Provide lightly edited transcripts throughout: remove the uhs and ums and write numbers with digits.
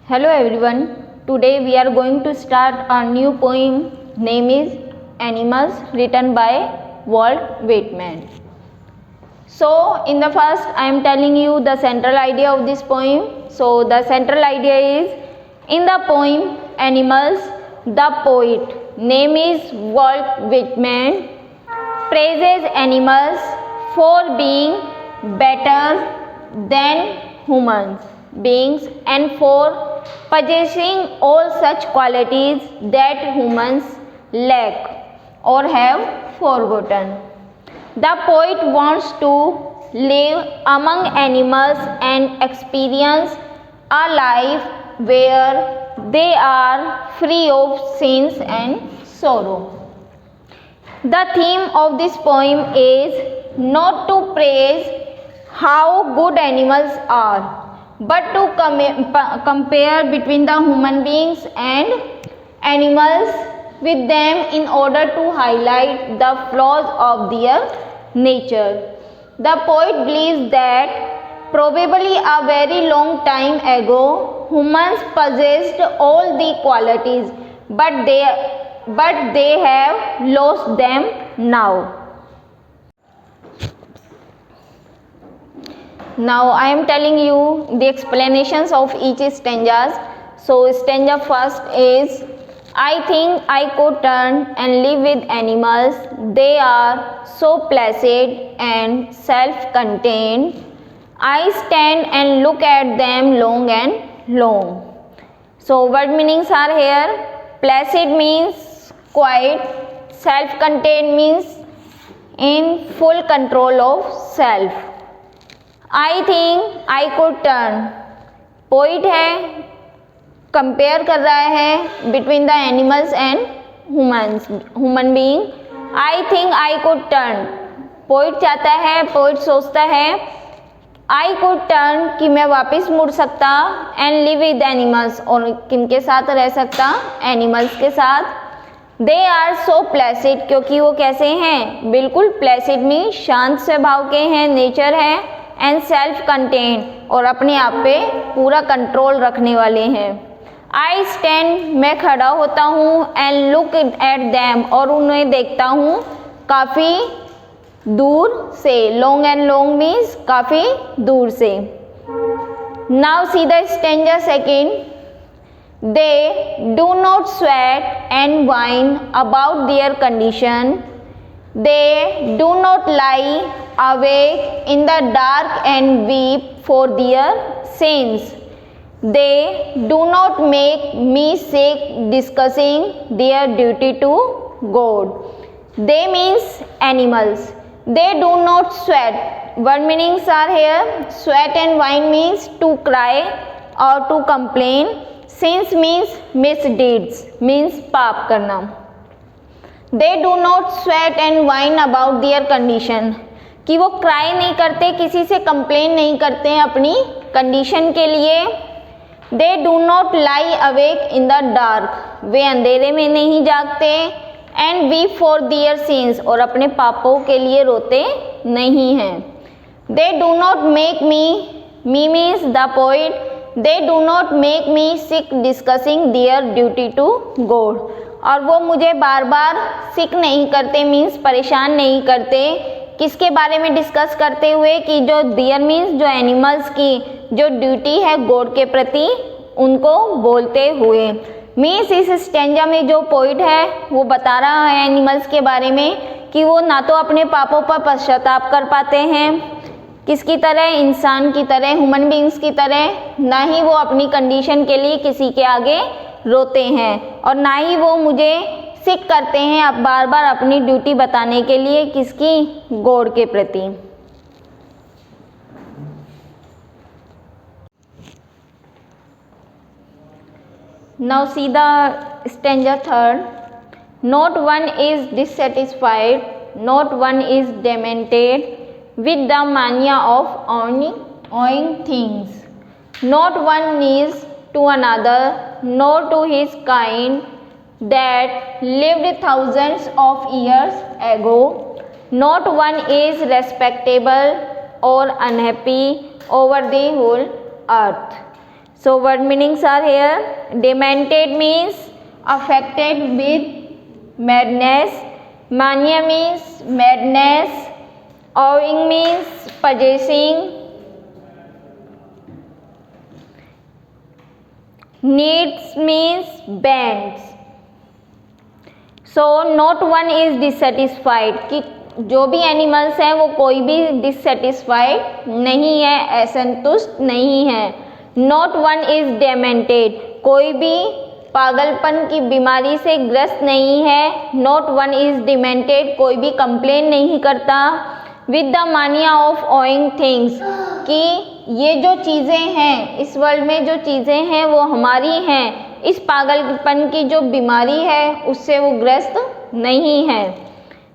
Hello everyone. Today we are going to start a new poem. Name is Animals, written by Walt Whitman. So in the first I am telling you the central idea of this poem. So the central idea is, in the poem Animals, the poet, name is Walt Whitman, praises animals for being better than human beings and for possessing all such qualities that humans lack or have forgotten. The poet wants to live among animals and experience a life where they are free of sins and sorrow. The theme of this poem is not to praise how good animals are, but to compare between the human beings and animals with them in order to highlight the flaws of their nature. The poet believes that probably a very long time ago humans possessed all the qualities, but they have lost them now. Now I am telling you the explanations of each stanzas. So stanza first is, I think I could turn and live with animals. They are so placid and self-contained. I stand and look at them long and long. So word meanings are here. Placid means quiet. Self-contained means in full control of self. I think I could turn. Poet है, compare कर रहा है between the animals and human being. I think I could turn. Poet चाहता है, poet सोचता है, I could turn कि मैं वापस मुड़ सकता एंड लिव विद एनिमल्स, और किनके साथ रह सकता, एनिमल्स के साथ. दे आर सो प्लेसिड, क्योंकि वो कैसे हैं, बिल्कुल प्लेसिड में शांत स्वभाव के हैं, नेचर है. एंड सेल्फ कंटेन, और अपने आप पे पूरा कंट्रोल रखने वाले हैं. आई स्टैंड, मैं खड़ा होता हूँ, एंड लुक एट दैम, और उन्हें देखता हूँ काफ़ी दूर से. लॉन्ग एंड लॉन्ग मीन्स काफ़ी दूर से. Now see the stanza second. They do not sweat and wine about their condition. They do not lie awake in the dark and weep for their sins. They do not make me sick discussing their duty to God. They means animals. They do not sweat. Word meanings are here. Sweat and whine means to cry or to complain. Sins means misdeeds, means पाप करना. They do not sweat and whine about their condition. कि वो cry नहीं करते, किसी से complain नहीं करते हैं अपनी कंडीशन के लिए. They do not lie awake in the dark. वे अंधेरे में नहीं जागते. And weep for their sins, और अपने पापों के लिए रोते नहीं हैं. They do not make me means the poet. They do not make me sick discussing their duty to God. और वो मुझे बार बार सिक नहीं करते, मीन्स परेशान नहीं करते. किसके बारे में डिस्कस करते हुए, कि जो डियर मीन्स जो एनिमल्स की जो ड्यूटी है गॉड के प्रति, उनको बोलते हुए. मीन्स इस स्टेंजा में जो पोइट है वो बता रहा है एनिमल्स के बारे में कि वो ना तो अपने पापों पर पश्चाताप कर पाते हैं, किसकी तरह, इंसान की तरह, ह्यूमन बीइंग्स की तरह, ना ही वो अपनी कंडीशन के लिए किसी के आगे रोते हैं, और ना ही वो मुझे सिक करते हैं अब बार बार अपनी ड्यूटी बताने के लिए, किसकी, गॉड के प्रति. Now see the stanza third. Not one is dissatisfied, not one is demented with the mania of owning things. Not one needs to another, nor to his kind that lived thousands of years ago. Not one is respectable or unhappy over the whole earth. So word meanings are here. Demented means affected with madness. Mania means madness. Awing means possessing. Needs means bends. So not one is dissatisfied, कि जो भी animals हैं वो कोई भी dissatisfied नहीं है, असंतुष्ट नहीं है. नॉट वन इज डेमेंटेड, कोई भी पागलपन की बीमारी से ग्रस्त नहीं है. नॉट वन इज डिमेंटेड, कोई भी कंप्लेन नहीं करता. विद द मानिया ऑफ ओइंग थिंग्स, कि ये जो चीज़ें हैं इस वर्ल्ड में, जो चीज़ें हैं वो हमारी हैं, इस पागलपन की जो बीमारी है उससे वो ग्रस्त नहीं है.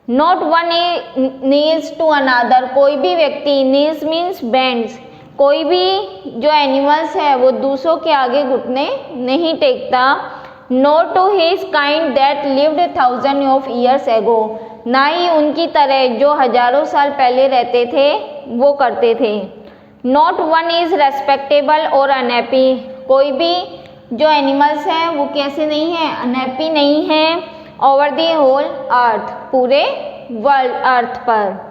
नॉट वन नीड्स टू अनादर, कोई भी व्यक्ति, नीड्स मीन्स बेंड्स, कोई भी जो एनिमल्स है वो दूसरों के आगे घुटने नहीं टेकता. Not to his kind that lived 1000 of years ago, ना ही उनकी तरह जो हजारों साल पहले रहते थे वो करते थे. नॉट वन इज रेस्पेक्टेबल और अनहैप्पी, कोई भी जो एनिमल्स हैं वो कैसे नहीं हैं, अनहैप्पी नहीं हैं. ओवर द होल अर्थ, पूरे वर्ल्ड अर्थ पर.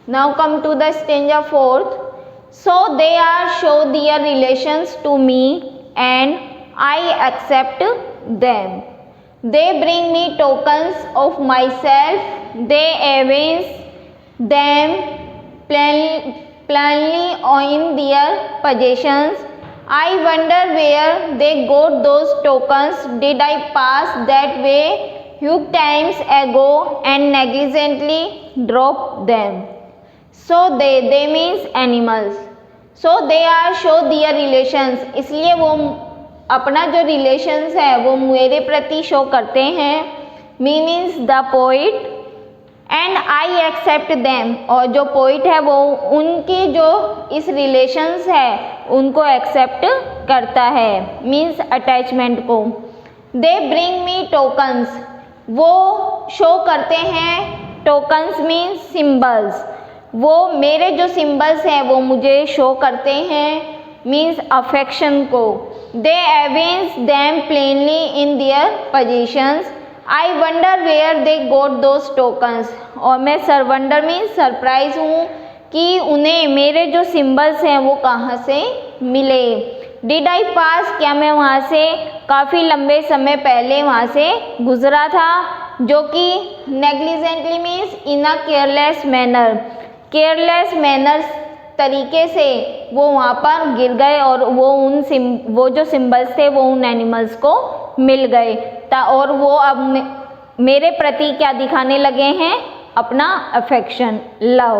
Now come to the stanza 4th. So they are show their relations to me and I accept them. They bring me tokens of myself, they evince them plainly in their possessions. I wonder where they got those tokens. Did I pass that way few times ago and negligently drop them? So they means animals. So they are show their relations, इसलिए वो अपना जो relations है वो मेरे प्रति show करते हैं. Me means the poet and I accept them, और जो पोइट है वो उनकी जो इस रिलेशंस है उनको एक्सेप्ट करता है, मीन्स अटैचमेंट को. दे ब्रिंग मी टोकन्स, वो शो करते हैं. टोकन्स मीन्स सिम्बल्स, वो मेरे जो सिम्बल्स हैं वो मुझे शो करते हैं, मीन्स अफेक्शन को. They evince them plainly in their positions. I wonder where they got those tokens, और मैं वंडर मीन्स सरप्राइज हूँ कि उन्हें मेरे जो सिम्बल्स हैं वो कहाँ से मिले. डिड आई पास, क्या मैं वहाँ से काफ़ी लंबे समय पहले वहाँ से गुजरा था, जो कि negligently means in a careless manner, careless manner तरीके से वो वहाँ पर गिर गए और वो जो सिम्बल्स थे वो उन एनिमल्स को मिल गए और वो अब मेरे प्रति क्या दिखाने लगे हैं, अपना affection, love.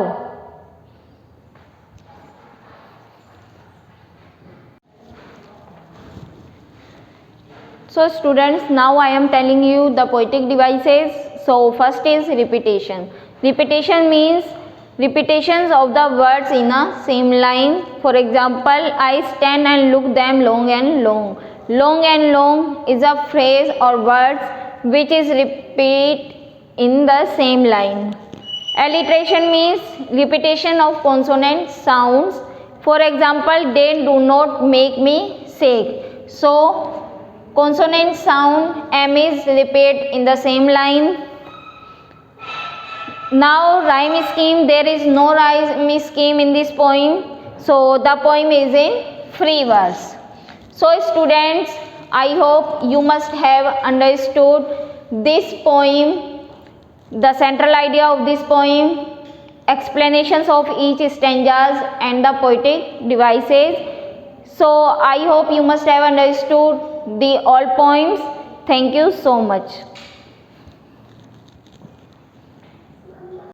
So students, now I am telling you the poetic devices. So first is repetition. Repetition means repetitions of the words in a same line. For example, I stand and look them long and long. Long and long is a phrase or words which is repeat in the same line. Alliteration means repetition of consonant sounds. For example, they do not make me sick. So consonant sound M is repeat in the same line. Now rhyme scheme, there is no rhyme scheme in this poem, so the poem is in free verse. So students, I hope you must have understood this poem, the central idea of this poem, explanations of each stanzas and the poetic devices. So I hope you must have understood the all poems. Thank you so much.